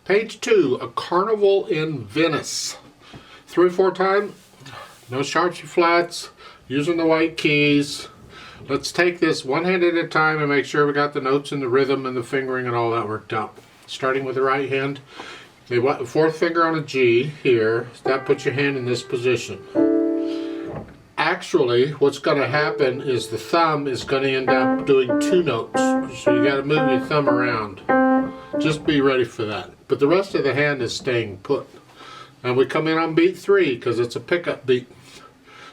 Page 2, A Carnival in Venice. 3/4 time, no sharps or flats, using the white keys. Let's take this one hand at a time and make sure we got the notes and the rhythm and the fingering and all that worked out. Starting with the right hand, the fourth finger on a G here, that puts your hand in this position. Actually, what's going to happen is the thumb is going to end up doing 2 notes. So you got to move your thumb around. Just be ready for that. But the rest of the hand is staying put. And we come in on beat 3 because it's a pickup beat.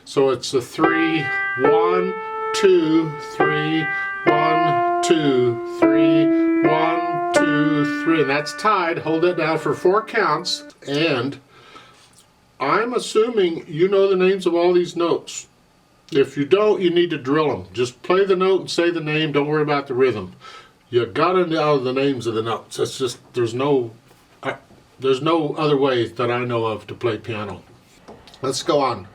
So it's a 3, 1, 2, 3, 1, 2, 3, 1, 2, 3. And that's tied. Hold it down for 4 counts. And I'm assuming you know the names of all these notes. If you don't, you need to drill them. Just play the note and say the name. Don't worry about the rhythm. You gotta know the names of the notes. It's just there's no other way that I know of to play piano. Let's go on.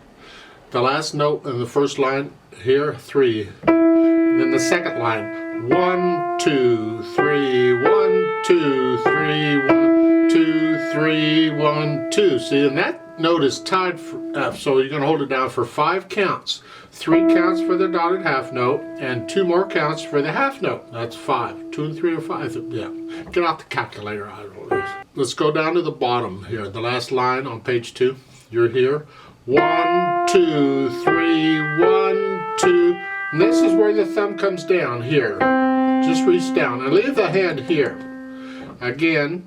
The last note in the first line here, 3. Then the second line, 1, 2, 3, 1, 2, 3, 1, 2, 3, 1, 2. See, and that note is tied for F, so you're going to hold it down for 5 counts. 3 counts for the dotted half note, and 2 more counts for the half note. That's 5. 2 and 3 are 5. Yeah. Get out the calculator. I don't know. Let's go down to the bottom here. The last line on page 2. You're here. 1, 2, 3, 1, 2. And this is where the thumb comes down here. Just reach down and leave the hand here. Again.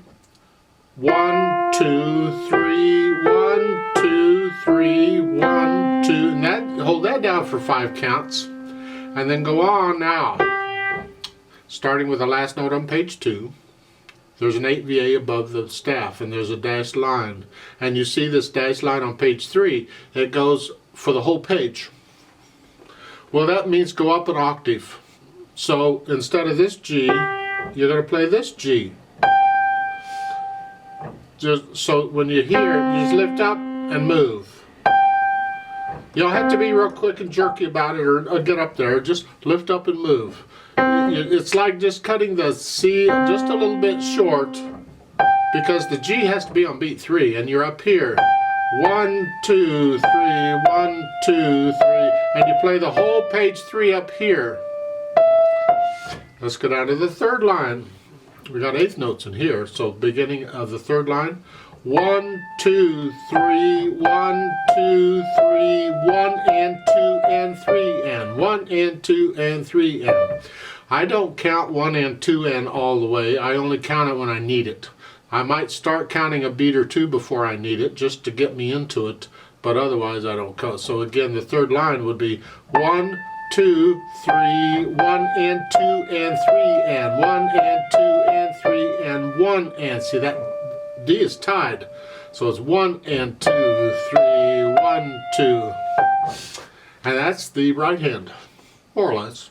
1, 2, 3, 1, 2, 3, 1, 2, and that, hold that down for 5 counts, and then go on now. Starting with the last note on page 2, there's an 8VA above the staff, and there's a dashed line, and you see this dashed line on page 3. It goes for the whole page. Well, that means go up an octave. So instead of this G, you're going to play this G. So when you hear, you just lift up and move. You don't have to be real quick and jerky about it or get up there. Just lift up and move. It's like just cutting the C just a little bit short because the G has to be on beat 3 and you're up here. 1, 2, 3, 1, 2, 3, and you play the whole page 3 up here. Let's go down to the third line. We got 8th notes in here, so beginning of the third line. 1, 2, 3, 1, 2, 3, 1 and 2 and 3 and 1 and 2 and 3 and. I don't count 1 and 2 and all the way. I only count it when I need it. I might start counting a beat or 2 before I need it, just to get me into it, but otherwise I don't count. So again, the third line would be 1, 2, 3, 1 and 2 and 3 and 1 and 2 and 3 and 1 and. See, that D is tied. So it's 1 and 2, 3, 1, 2. And that's the right hand, more or less.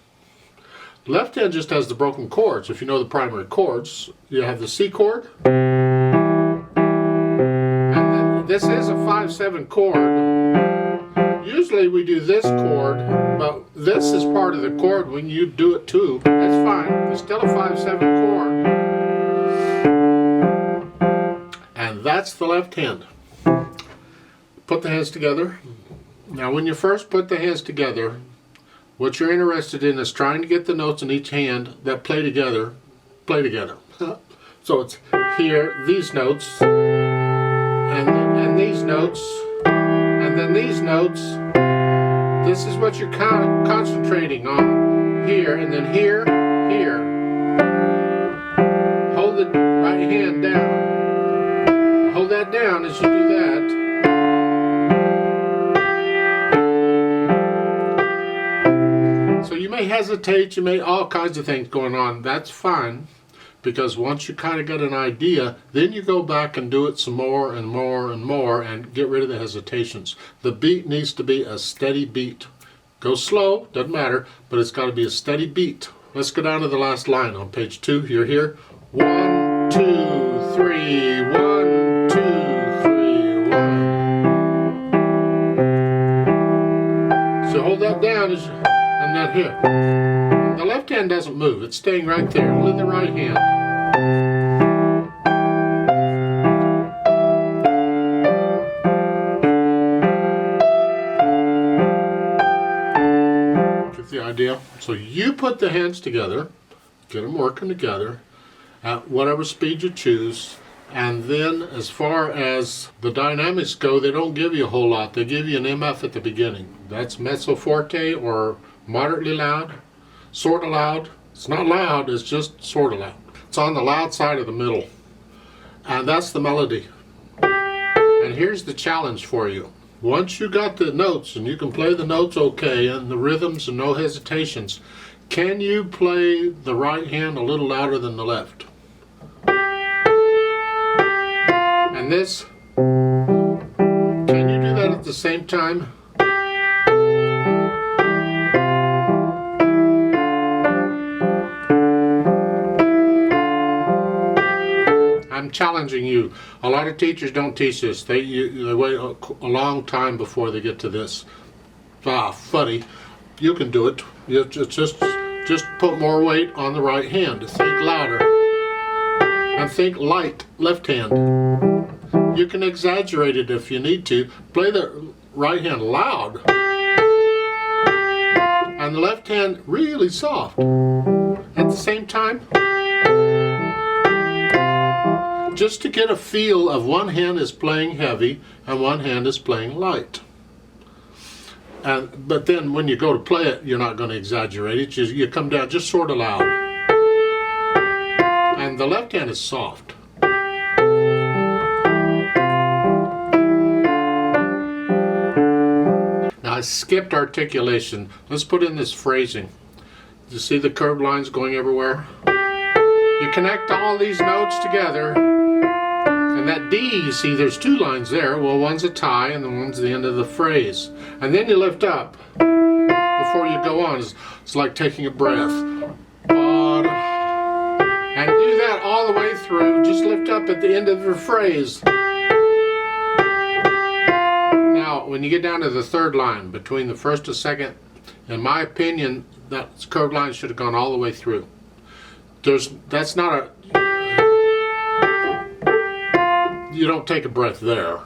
Left hand just has the broken chords. If you know the primary chords, you have the C chord. And then this is a 5/7 chord. Usually we do this chord, but this is part of the chord when you do it too. That's fine. It's still a 5/7 chord. And that's the left hand. Put the hands together. Now when you first put the hands together, what you're interested in is trying to get the notes in each hand that play together. So it's here, these notes, and these notes, and then these notes. This is what you're concentrating on here, and then here, here. Hold the right hand down. Hold that down as you do that. So you may hesitate, you may all kinds of things going on. That's fine, because once you kind of get an idea, then you go back and do it some more and more and more and get rid of the hesitations. The beat needs to be a steady beat. Go slow, doesn't matter, but it's got to be a steady beat. Let's go down to the last line on page 2. You're here. 1, 2, 3, 1, 2, 3, 1. So hold that down as you, and that here. The left hand doesn't move, it's staying right there, only the right hand. idea? So you put the hands together, get them working together at whatever speed you choose, and then as far as the dynamics go, they don't give you a whole lot. They give you an MF at the beginning. That's mezzo forte or moderately loud, sort of loud. It's not loud, it's just sort of loud. It's on the loud side of the middle. And that's the melody. And here's the challenge for you. Once you got the notes and you can play the notes okay and the rhythms and no hesitations, can you play the right hand a little louder than the left? And this, can you do that at the same time? I'm challenging you. A lot of teachers don't teach this. They wait a long time before they get to this. Funny. You can do it. You just put more weight on the right hand. Think louder. And think light, left hand. You can exaggerate it if you need to. Play the right hand loud. And the left hand really soft. At the same time. Just to get a feel of one hand is playing heavy and one hand is playing light. But then when you go to play it, you're not going to exaggerate it. You come down just sort of loud. And the left hand is soft. Now I skipped articulation. Let's put in this phrasing. You see the curved lines going everywhere? You connect all these notes together. And that D, you see there's two lines there. Well, one's a tie and the one's the end of the phrase. And then you lift up before you go on. It's like taking a breath. And do that all the way through. Just lift up at the end of the phrase. Now, when you get down to the third line, between the first and second, in my opinion, that curved line should have gone all the way through. That's not a... You don't take a breath there.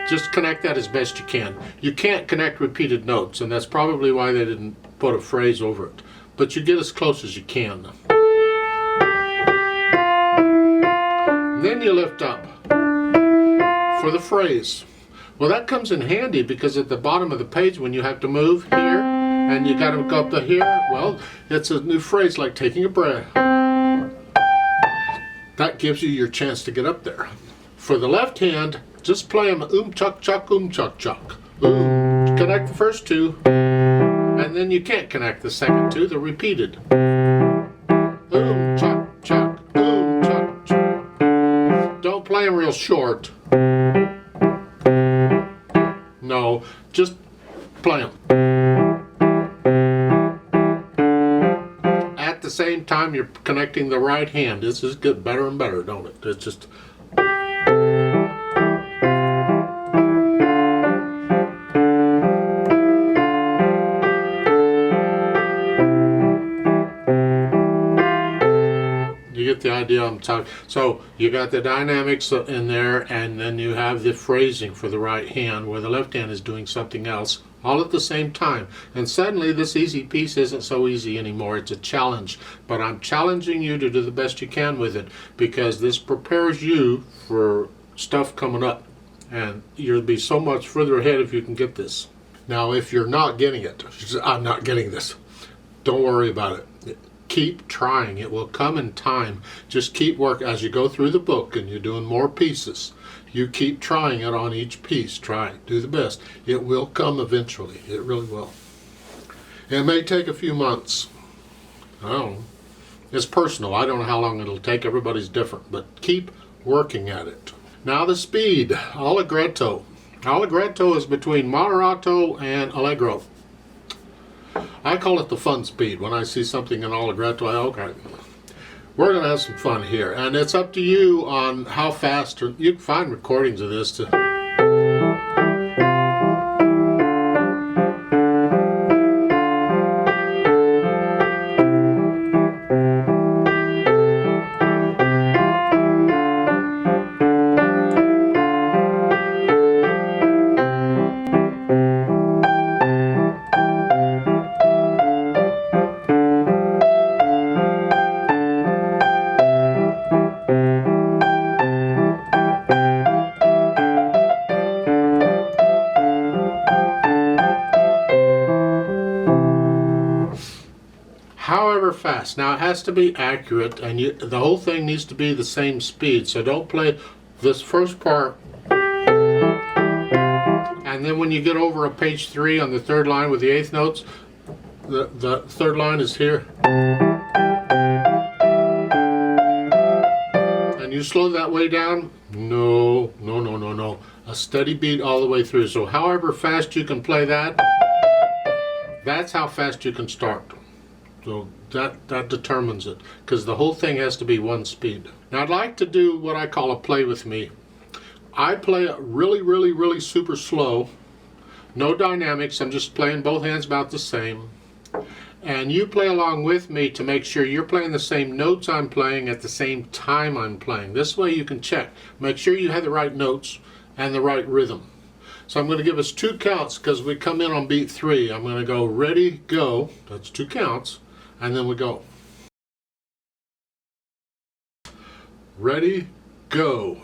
Just connect that as best you can. You can't connect repeated notes, and that's probably why they didn't put a phrase over it. But you get as close as you can. Then you lift up for the phrase. Well, that comes in handy because at the bottom of the page when you have to move here and you got to go up to here, well, it's a new phrase like taking a breath. That gives you your chance to get up there. For the left hand, just play them chuck chuck chuck chuck. Connect the first two, and then you can't connect the second two. They're repeated. Chuck chuck chuck chuck. Don't play them real short. No, just play them. At the same time, you're connecting the right hand. This is get better and better, don't it? It's just. You get the idea I'm talking. So you got the dynamics in there, and then you have the phrasing for the right hand where the left hand is doing something else all at the same time. And suddenly this easy piece isn't so easy anymore. It's a challenge. But I'm challenging you to do the best you can with it because this prepares you for stuff coming up. And you'll be so much further ahead if you can get this. Now if you're not getting it, I'm not getting this, don't worry about it. Keep trying. It will come in time. Just keep working as you go through the book and you're doing more pieces. You keep trying it on each piece. Try it. Do the best. It will come eventually. It really will. It may take a few months. I don't know. It's personal. I don't know how long it'll take. Everybody's different. But keep working at it. Now the speed. Allegretto. Allegretto is between moderato and allegro. I call it the fun speed. When I see something in allegretto, okay, we're going to have some fun here. And it's up to you on how fast, or you can find recordings of this to... fast. Now it has to be accurate, and the whole thing needs to be the same speed. So don't play this first part, and then when you get over a page 3 on the 3rd line with the 8th notes, the 3rd line is here. And you slow that way down. No. A steady beat all the way through. So however fast you can play that, that's how fast you can start. So that determines it, because the whole thing has to be one speed. Now I'd like to do what I call a play with me. I play it really super slow. No dynamics, I'm just playing both hands about the same. And you play along with me to make sure you're playing the same notes I'm playing at the same time I'm playing. This way you can check. Make sure you have the right notes and the right rhythm. So I'm going to give us 2 counts because we come in on beat 3. I'm going to go ready, go. That's 2 counts. And then we go. Ready, go.